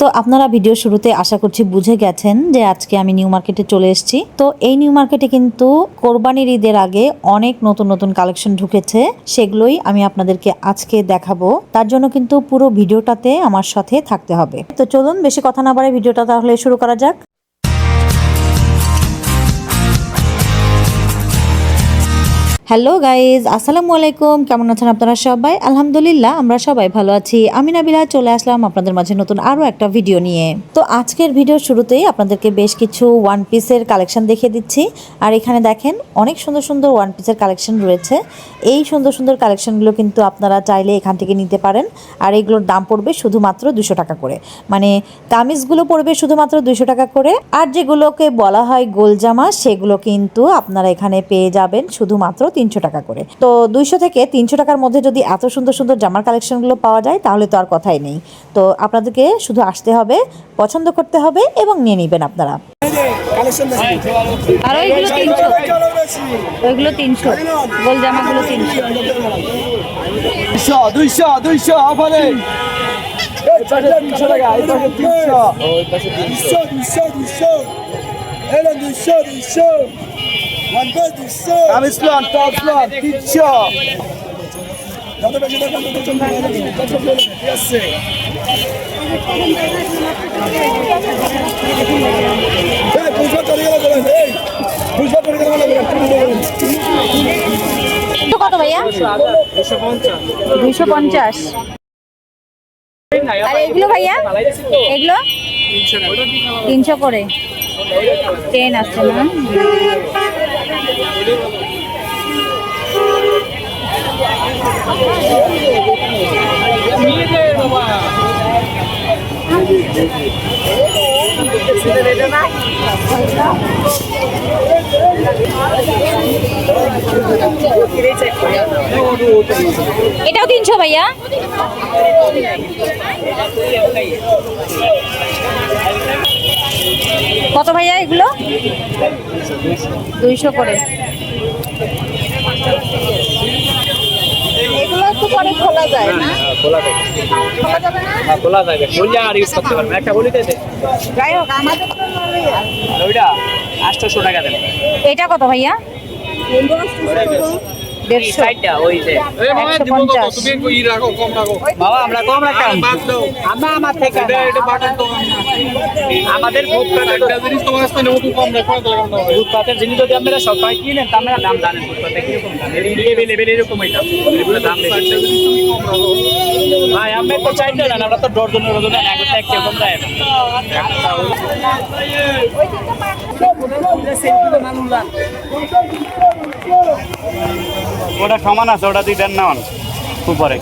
তো আপনারা ভিডিও শুরুতে আশা করছি বুঝে গেছেন যে আজকে আমি নিউ মার্কেটে চলে এসেছি। তো এই নিউ মার্কেটে কিন্তু কোরবানির ঈদের আগে অনেক নতুন নতুন কালেকশন ঢুকেছে, সেগুলোই আমি আপনাদেরকে আজকে দেখাবো। তার জন্য কিন্তু পুরো ভিডিওটাতে আমার সাথে থাকতে হবে। তো চলুন বেশি কথা না বাড়ে ভিডিওটা তাহলে শুরু করা যাক। হ্যালো গাইজ, আসসালামু আলাইকুম। কেমন আছেন আপনারা সবাই? আলহামদুলিল্লাহ আমরা সবাই ভালো আছি। আমি নাবিলা চলে আসলাম আপনাদের মাঝে নতুন আরও একটা ভিডিও নিয়ে। তো আজকের ভিডিওর শুরুতেই আপনাদেরকে বেশ কিছু ওয়ান পিসের কালেকশন দেখিয়ে দিচ্ছি। আর এখানে দেখেন অনেক সুন্দর সুন্দর ওয়ান পিসের কালেকশন রয়েছে। এই সুন্দর সুন্দর কালেকশনগুলো কিন্তু আপনারা চাইলে এখান থেকে নিতে পারেন। আর এইগুলোর দাম পড়বে শুধুমাত্র 200 টাকা করে, মানে কামিজগুলো পড়বে শুধুমাত্র 200 টাকা করে। আর যেগুলোকে বলা হয় গোল জামা, সেগুলো কিন্তু আপনারা এখানে পেয়ে যাবেন শুধুমাত্র 300 টাকা করে। তো 200 থেকে 300 টাকার মধ্যে যদি এত সুন্দর সুন্দর জামার কালেকশনগুলো পাওয়া যায় তাহলে তো আর কথাই নেই। তো আপনাদেরকে শুধু আসতে হবে, পছন্দ করতে হবে এবং নিয়ে নেবেন আপনারা। আর ওইগুলো 300, ওইগুলো 300, গোল জামাগুলো 300। 200 200 অফারে 300 টাকা, এই পাশে 300, ওই পাশে 200 200 এর 200 200 আমি স্লন টপ স্লন 300 যত বেশি টাকা তত চলবে আছে। এই পয়সা চলে গেল বলেন, এই পয়সা চলে গেল বলেন। কত ভাইয়া? 250। আর এগুলো ভাইয়া, এগুলো 300 করে। 10 আছে না? এটাও 300 ভাইয়া। কত ভাইয়া এগুলো? 200 করে। এগুলো একটু পরে খোলা যায় না? খোলা যায়, খোলা যাবে না? হ্যাঁ খোলা যাবে, খুললে আর ইউজ করতে পারবেন। একটা বলি দিতে যাই হোক আমাদের তো ওইটা 800 টাকা দেন। এটা কত ভাইয়া? 150। সাইডটা ওই যে 150। বাবা আমরা কম রাখতাম, আমরা আমার থেকে আমাদের ফুটপাতের জিনিস যদি আপনারা সবাই কিনেন তা আমরা দাম জানেন। ফুটপাতে কিরকম দাম, এরকম এগুলো দাম বেশি ভাই। আমরা তো চাইতে না, আমরা তো ডজনের কেমন দেয় ওটা সমান আছে, ওটা দিয়ে দেন না উপরে।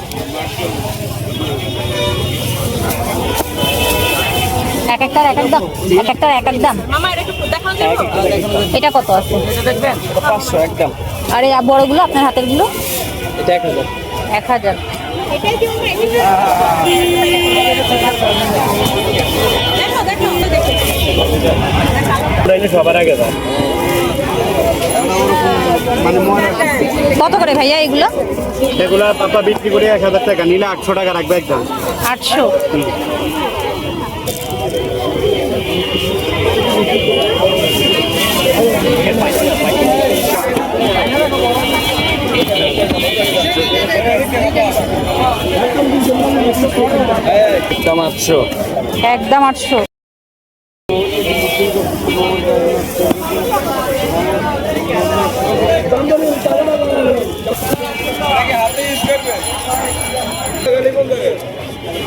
এক একটার এক এক দাম, এক একটার এক এক দাম। এটা কত আছে? দেখবেন 500 একদম। আর এই বড়গুলো আপনার হাতের গুলো? এটা 1000। 1000। সবার আগে কত করে ভাইয়া এগুলো? এগুলা পাপা বিক্রি করে 1000 টাকা, নিলে 800 টাকা রাখবে একদম। 800। একদম 800, একদম 800।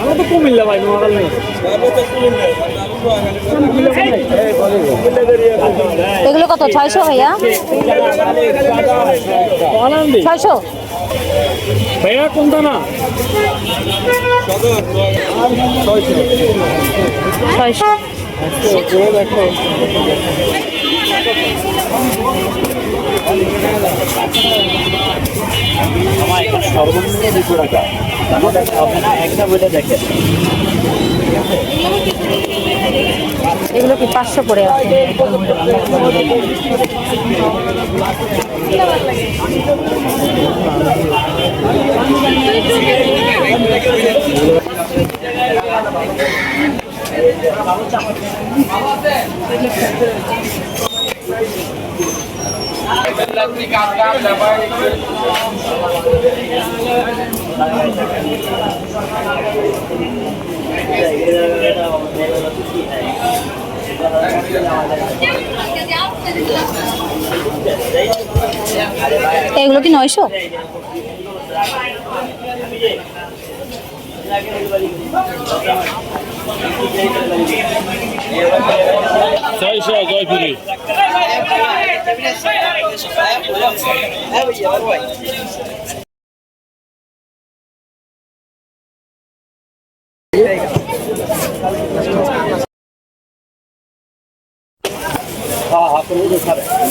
আমার তো কুমিল্লা ভাই, নোয়াখাল নেই। এগুলো কত? 600 ভাইয়া? 600 ভাইয়া কোনটা না? 600। দেখো সর্বনিম্ন 200 টাকা হবে না, একটা বইটা দেখেন। এগুলো কি 500 করে আছে? এগুলো কি 900? জয়পুরি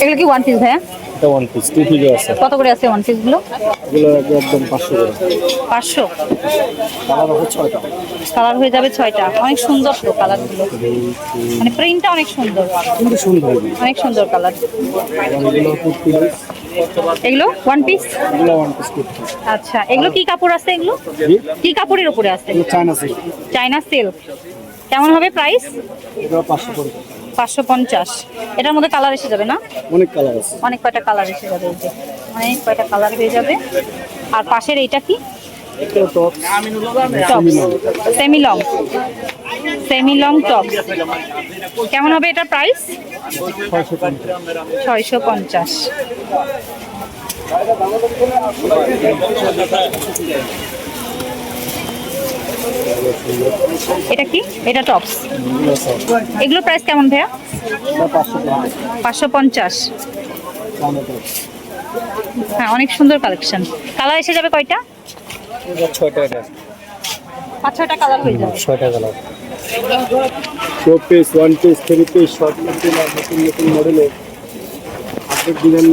এগুলো কি ওয়ান পিস ভাইয়া? এটা ওয়ান পিস, টু পিস আছে। কত করে আছে ওয়ান পিস গুলো? এগুলো একদম 500 করে। 500। কালার আছে 6টা। কালার হয়ে যাবে 6টা। অনেক সুন্দর তো কালার গুলো, মানে প্রিন্টটা অনেক সুন্দর, কিন্তু সুন্দর, অনেক সুন্দর কালার। এগুলো টু পিস, এগুলো ওয়ান পিস? এগুলো ওয়ান পিস টু পিস। আচ্ছা, এগুলো কি কাপড় আছে? এগুলো কি কাপড়ের উপরে আছে? এগুলো চায়না সিল্ক, চায়না সিল্ক। কেমন হবে প্রাইস? এগুলো 500 করে। 550। এটার মধ্যে কালার এসে যাবে না? অনেক কালার আছে, অনেক কয়টা কালার এসে যাবে, এই যে অনেক কয়টা কালার হয়ে যাবে। আর পাশের এইটা কি? এগুলো top, top, semi long, semi long top. কেমন হবে এটার প্রাইস? 650। এটা কি? এটা টপস। এগুলো প্রাইস কেমন ভাইয়া? 550। হ্যাঁ, অনেক সুন্দর কালেকশন। কালার এসে যাবে কয়টা? 6টা। এটা 5-6টা কালার হয়ে যাবে। 6টা colour. Two piece, one piece, three piece, short নতুন নতুন মডেলে আপডেট ডিজাইন,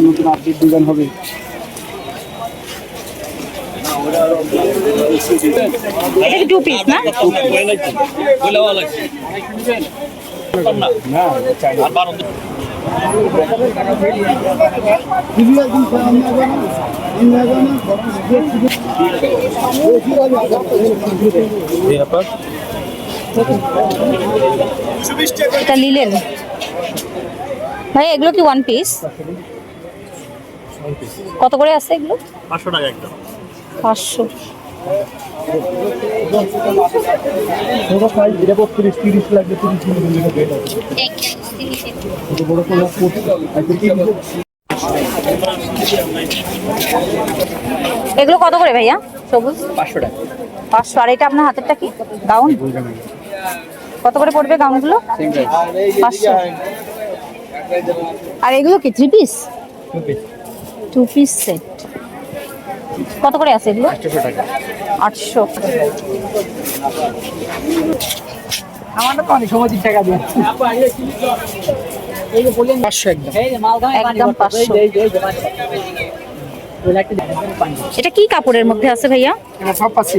নতুন আপডেট ডিজাইন হবে। এটা কি টু পিস না? না, চায়না। এটা লিলেন ভাই। এগুলো কি ওয়ান পিস? কত করে আছে এগুলো? 500 টাকা একদম। 500। এটা 30 লাগবে, 30 এগুলো কত করে ভাইয়া? সবুজ 500 টাকা। 500। আর এটা আপনার হাতেরটা কি? গাউন? কত করে পড়বে গাউনগুলো? 500। আর এগুলো কি three piece? Two piece set. কত করে আছে এগুলো? 800 টাকা। 800। আমার তো অনেক সময় 3 টাকা দিয়ে। 500 একদম। একদম 500। এটা কি কাপড়ের মধ্যে আছে ভাইয়া? এটা সব পাচ্ছি।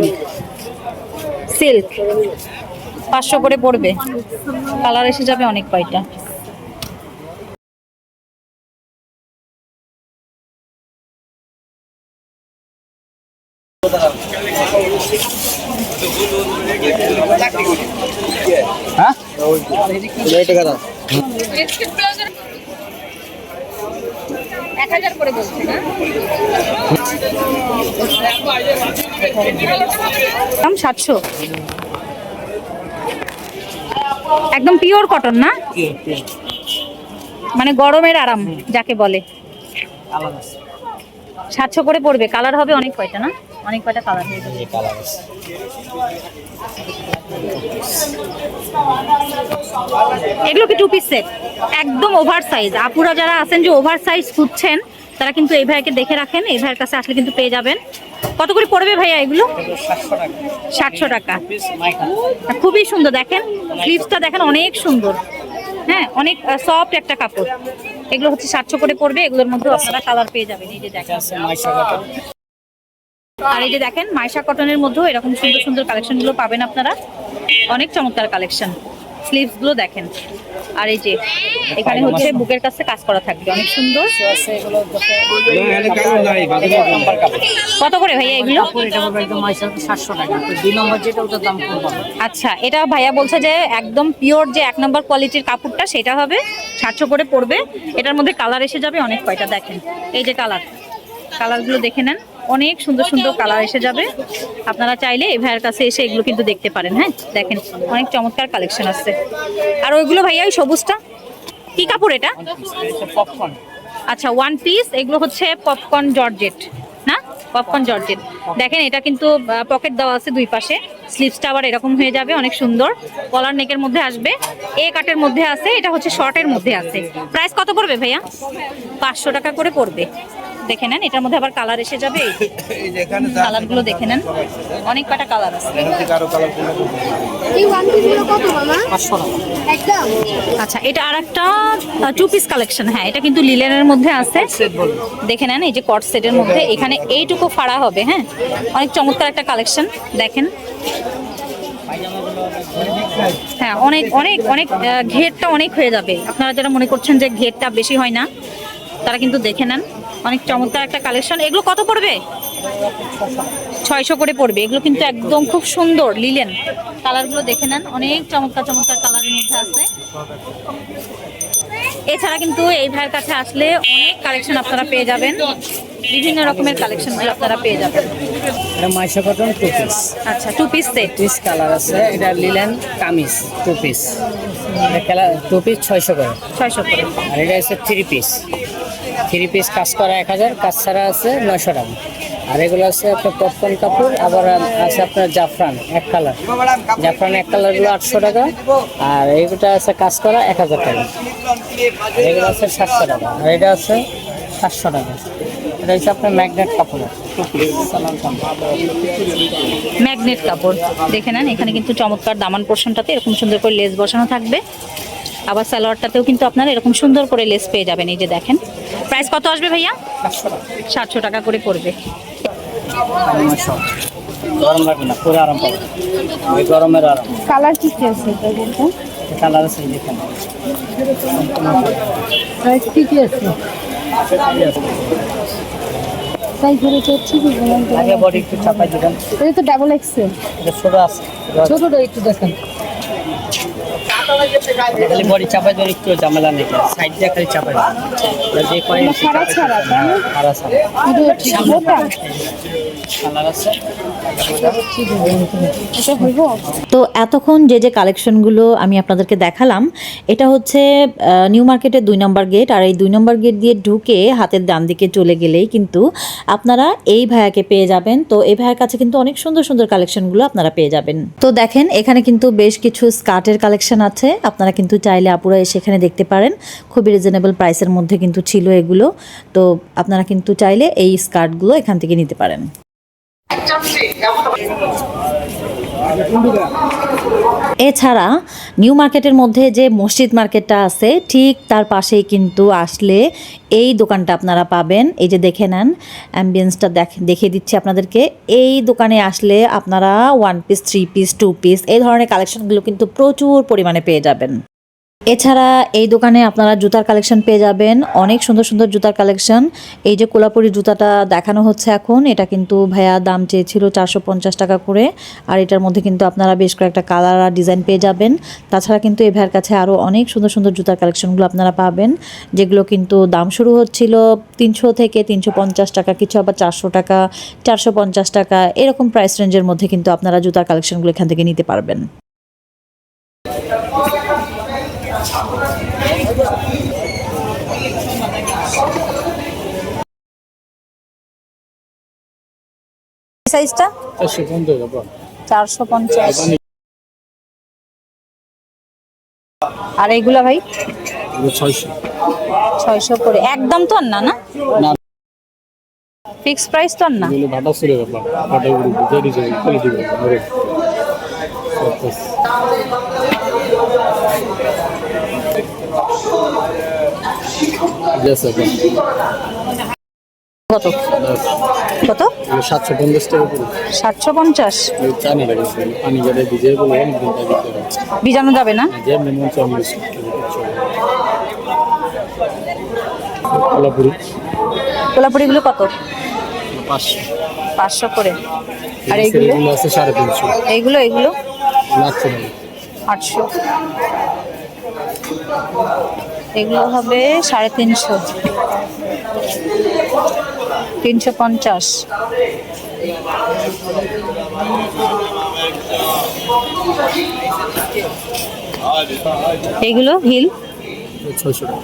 সিল্ক। 500 করে পড়বে। কালার এসে যাবে অনেক কয়টা। হ্যাঁ, এই টাকা দাও। 1000 করে বলছে না? দাম 700। একদম পিওর কটন না, মানে গরমের আরাম যাকে বলে। 700 করে পড়বে। কালার হবে অনেক কয়টা না? অনেক কয়টা কালার হয়ে যাবে। এগুলো কি টু পিস সেট? একদম ওভার সাইজ। আপুরা যারা আছেন যে ওভার সাইজ খুঁজছেন, তারা কিন্তু এই ভাইকে দেখে রাখেন। এই ভাইয়ের কাছে আসলে কিন্তু পেয়ে যাবেন। কত করে পড়বে ভাইয়া এগুলো? 700 টাকা। খুবই সুন্দর, দেখেন স্লিভসটা দেখেন, অনেক সুন্দর। হ্যাঁ, অনেক সফট একটা কাপড়। এগুলো হচ্ছে 700 করে পড়বে। এগুলোর মধ্যে আপনারা কালার পেয়ে যাবেন। এই যে দেখেন, আর এই যে দেখেন মাইশা কটনের মধ্যেও এরকম সুন্দর সুন্দর কালেকশন গুলো পাবেন আপনারা। অনেক চমৎকার কালেকশন। স্লিভস গুলো দেখেন, আর এই যে এখানে হচ্ছে বুকের কাছে কাজ করা থাকবে, অনেক সুন্দর। কত করে ভাইয়া এগুলো? আচ্ছা, এটা ভাইয়া বলছে যে একদম পিওর যে 1 নম্বর কোয়ালিটির কাপড়টা সেটা হবে 700 করে পড়বে। এটার মধ্যে কালার এসে যাবে অনেক কয়টা, দেখেন এই যে কালারগুলো দেখে নেন, অনেক সুন্দর সুন্দর কালার এসে যাবে। আপনারা চাইলে এই ভাইয়ের কাছে এসে এগুলো কিন্তু দেখতে পারেন। হ্যাঁ দেখেন অনেক চমৎকার কালেকশন আছে। আর ওইগুলো ভাইয়া ওই সবুজটা কি কাপড় এটা? পপকর্ন। আচ্ছা, 1 পিস এগুলো হচ্ছে পপকর্ন জর্জেট না? Popcorn georgette. দেখেন এটা কিন্তু পকেট দেওয়া আছে দুই পাশে, স্লিভসটা আবার এরকম হয়ে যাবে, অনেক সুন্দর। কলার নেকের মধ্যে আসবে, এ কাটের মধ্যে আছে, এটা হচ্ছে শর্টের মধ্যে আছে। প্রাইস কত পড়বে ভাইয়া? 500 টাকা করে পড়বে। দেখে নেন, এটার মধ্যে আবার কালার এসে যাবে। কালারগুলো দেখে নেন, অনেক কটা কালার আছে। আচ্ছা, এটা আর একটা 2 পিস কালেকশন। হ্যাঁ, এটা কিন্তু লিলেনের মধ্যে আছে, দেখে নেন এই যে কট সেটের মধ্যে এখানে এইটুকু ফাড়া হবে। হ্যাঁ, অনেক চমৎকার একটা কালেকশন দেখেন। হ্যাঁ, অনেক অনেক অনেক ঘেরটা অনেক হয়ে যাবে। আপনারা যারা মনে করছেন যে ঘেরটা বেশি হয় না, তারা কিন্তু দেখে নেন, অনেক চমৎকার একটা কালেকশন। এগুলো কত পড়বে? 600 করে পড়বে। এগুলো কিন্তু একদম খুব সুন্দর লিলেন। কালারগুলো দেখে নেন, অনেক চমৎকার চমৎকার কালারের মধ্যে আছে। এছাড়া কিন্তু এই ভাইয়ের কাছে আসলে অনেক কালেকশন আপনারা পেয়ে যাবেন, বিভিন্ন রকমের কালেকশনগুলো আপনারা পেয়ে যাবেন। এটা মাইশা কটন 2 পিস। আচ্ছা, 2 পিস সেট। পিস কালার আছে, এটা লিলেন কামিজ 2 পিস। এটা কালার 2 পিস 600 করে। 600 করে। আর এটা আছে 3 পিস। 3 পিস কাজ করা 1000, কাজ ছাড়া আছে 900 টাকা। আর এগুলো আছে আপনার পপকর্ন কাপড়, আবার আছে আপনার জাফরান 1 কালার। জাফরান 1 কালারগুলো 800 টাকা। আর এইগুলো আছে কাজ করা 1000 টাকা। আর এগুলো আছে 700 টাকা। আর এটা আছে 700 টাকা। এটা হচ্ছে আপনার ম্যাগনেট কাপড়। ম্যাগনেট কাপড় দেখে নেন, এখানে কিন্তু চমৎকার দামান পোর্শনটাতে এরকম সুন্দর করে লেস বসানো থাকবে। আবার সালোয়ারটাতেও কিন্তু আপনারা এরকম সুন্দর করে লেস পেয়ে যাবেন। এই যে দেখেন, প্রাইস কত আসবে ভাইয়া? 700 টাকা করে পড়বে। গরম লাগবে না, পুরো আরাম পাবে। ওই গরমের আরাম। কালার কি কি আছে এটা বলতো? কালার আছে দেখেন। প্রাইস কি কি আছে? তাই ধরে চলছে কি বলেন তো? আগে বডি একটু চাপাই দিবেন। এটা তো ডাবল এক্সেল। এটা ছোট আছে। ছোটটা একটু দেখেন। খালি বডি চাপাই দিলে একটু ঝামেলা নেই, সাইড দিয়ে খালি চাপাই দিবেন। যে পয়েন্ট ছাড়া ছাড়া তাই না? সারা সারা এটা মোটা। কালার আছে। এটা হইব? তো এতক্ষণ যে যে কালেকশনগুলো আমি আপনাদেরকে দেখালাম, এটা হচ্ছে নিউ মার্কেটের 2 নম্বর গেট। আর এই 2 নম্বর গেট দিয়ে ঢুকে হাতের ডান দিকে চলে গেলেই কিন্তু আপনারা এই ভাইয়াকে পেয়ে যাবেন। তো এই ভাইয়ের কাছে কিন্তু অনেক সুন্দর সুন্দর কালেকশনগুলো আপনারা পেয়ে যাবেন। তো দেখেন, এখানে কিন্তু বেশ কিছু স্কার্টের কালেকশন আছে, আপনারা কিন্তু চাইলে আপুরা এসে এখানে দেখতে পারেন। খুবই রিজনেবল প্রাইসের মধ্যে কিন্তু ছিল এগুলো। তো আপনারা কিন্তু চাইলে এই স্কার্টগুলো এখান থেকে নিতে পারেন। এছাড়া নিউ মার্কেটের মধ্যে যে মসজিদ মার্কেটটা আছে, ঠিক তার পাশেই কিন্তু আসলে এই দোকানটা আপনারা পাবেন। এই যে দেখে নেন, অ্যাম্বিয়েন্সটা দেখিয়ে দিচ্ছি আপনাদেরকে। এই দোকানে আসলে আপনারা 1 পিস 3 পিস 2 পিস এই ধরনের কালেকশনগুলো কিন্তু প্রচুর পরিমাণে পেয়ে যাবেন। এছাড়া এই দোকানে আপনারা জুতার কালেকশন পেয়ে যাবেন, অনেক সুন্দর সুন্দর জুতার কালেকশন। এই যে কোলাপুরি জুতাটা দেখানো হচ্ছে এখন, এটা কিন্তু ভাইয়া দাম চেয়েছিল 450 টাকা করে। আর এটার মধ্যে কিন্তু আপনারা বেশ কয়েকটা কালার আর ডিজাইন পেয়ে যাবেন। তাছাড়া কিন্তু এই ভাইয়ের কাছে আরও অনেক সুন্দর সুন্দর জুতার কালেকশনগুলো আপনারা পাবেন, যেগুলো কিন্তু দাম শুরু হচ্ছিল 300 থেকে 350 টাকা, কিছু আবার 400 টাকা, 450 টাকা, এরকম প্রাইস রেঞ্জের মধ্যে কিন্তু আপনারা জুতার কালেকশনগুলো এখান থেকে নিতে পারবেন। সাইজটা 450। আর এইগুলা ভাই 600 করে। একদম তো আর না, না ফিক্স প্রাইস তো আর না। কত কত? 750 টাকা করে 750। চানি লাগছে পানি গড়ে ভিজিয়ে বলে অনেক দিন দিতে হবে ভিজানো যাবে না? যে মেমন চামচ কোলাপুরি কোলাপুরিগুলো কত? 500 500 করে। আর এইগুলো এইগুলো? আছে 350 এইগুলো এইগুলো লাগছে না 800। এগুলো হবে 350, 350। এইগুলো হিল 600 টাকা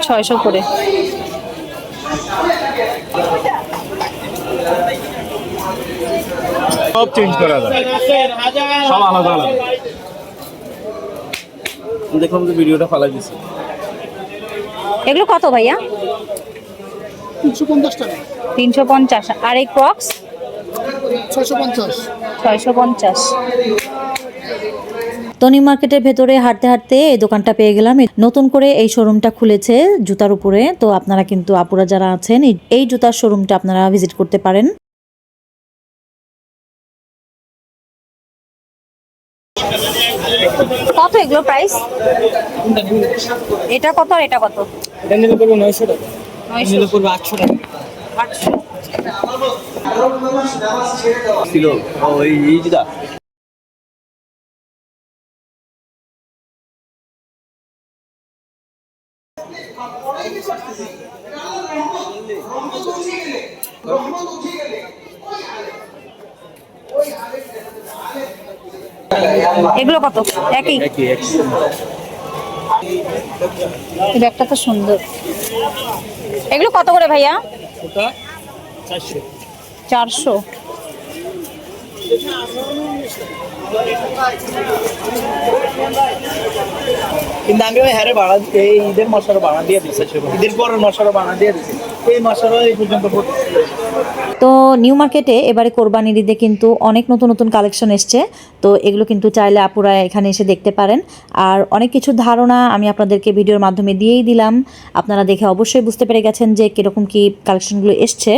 600 করে। সব চেঞ্জ করা যায় সব আলাদা আলাদা দেখলাম যে ভিডিওটা ফালাই দিছি এগুলো কত ভাইয়া? 350 টাকা 350। আর এই ক্রক্স 650 650। তো নিউ মার্কেটের ভেতরে হাঁটতে হাঁটতে এই দোকানটা পেয়ে গেলাম। নতুন করে এই শোরুমটা খুলেছে জুতার উপরে। তো আপনারা কিন্তু আপুরা যারা আছেন এই জুতার শোরুমটা আপনারা ভিজিট করতে পারেন। কত এগুলো প্রাইস? এটা কত আর এটা কত? এটা নিলে পড়বে 900 টাকা 900 নিলে পড়বে 800 টাকা 800। ছিল ওই এইটা এগুলো কত? একই। একই এই ব্যাগটা তো সুন্দর। এগুলো কত করে ভাইয়া? ওটা 400 400। কিন্তু আমি ওই হারে ভাড়া এই ঈদের মশারও ভাড়া দিয়ে দিচ্ছে ঈদের পরের মশারও ভাড়া দিয়ে দিচ্ছে এই মশারও এই পর্যন্ত তো নিউ মার্কেটে এবারে কোরবানির ঈদে কিন্তু অনেক নতুন নতুন কালেকশন এসছে। তো এগুলো কিন্তু চাইলে আপুরা এখানে এসে দেখতে পারেন। আর অনেক কিছু ধারণা আমি আপনাদেরকে ভিডিওর মাধ্যমে দিয়েই দিলাম। আপনারা দেখে অবশ্যই বুঝতে পেরে গেছেন যে কীরকম কী কালেকশনগুলো এসছে।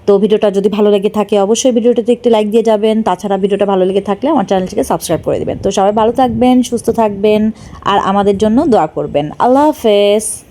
তো ভিডিওটা যদি ভালো লেগে থাকে অবশ্যই ভিডিওটাতে একটু লাইক দিয়ে যাবেন। তাছাড়া ভিডিওটা ভালো লেগে থাকলে আমার চ্যানেলটিকে সাবস্ক্রাইব করে দেবেন। তো সবাই ভালো থাকবেন, সুস্থ থাকবেন আর আমাদের জন্য দোয়া করবেন। আল্লাহ হাফেজ।